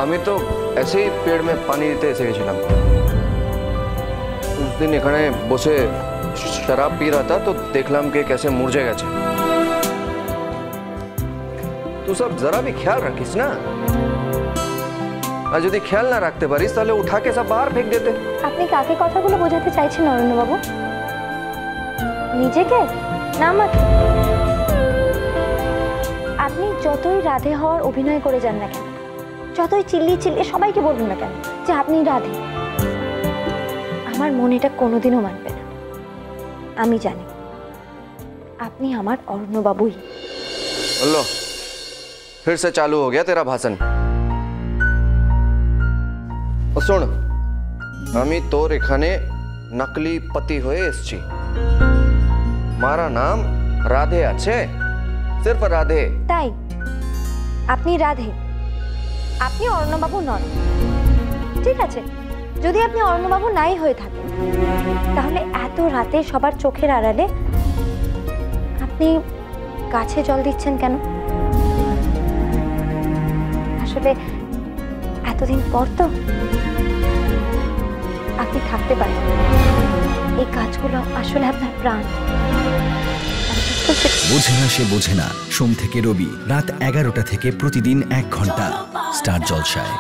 আমি তো ऐसे ही पेड़ में पानी দিতে এসে গেছিলাম। उस दिन এখানে বসে शराब पी रहा था तो देखलाम कि कैसे मुरझे গেছে। तू सब जरा भी ख्याल रखिस ना, আর যদি খেয়াল না রাখতে পারিস তাহলে উঠা কে সব বাহার ফেক দিতে। আপনি কাকে কথাগুলো বোঝাতে চাইছেন অরণ্য বাবু? নিজেকে না আমাকে? আপনি যতই রাধে হওয়ার অভিনয় করে যান না কেন, যতই চিল্লিয়ে সবাইকে বলুন না কেন যে আপনি রাধে, আমার মন এটা কোনোদিনও মানবে না। আমি জানি আপনি আমার অরণ্য বাবুই। लो, फिर से चालू हो गया तेरा भाषण। শোন, আমি তোর এখানে নকলি পতি হয়ে এসেছি। মারা নাম রাধে আছে, সির্ফ রাধে। তাই আপনি রাধে, আপনি অরণ্যবাবু নন। ঠিক আছে, যদি আপনি অরণ্যবাবু নাই হয়ে থাকেন তাহলে এত রাতে সবার চোখের আড়ালে আপনি গাছে জল দিচ্ছেন কেন? আসলে এতদিন পর তো আপনি থাকতে পারেন। এই কাজগুলো আসলে আপনার প্রাণ। বোঝে না সে বোঝে না, সোম থেকে রবি রাত 11টা থেকে প্রতিদিন 1 ঘন্টা স্টার জলসায়।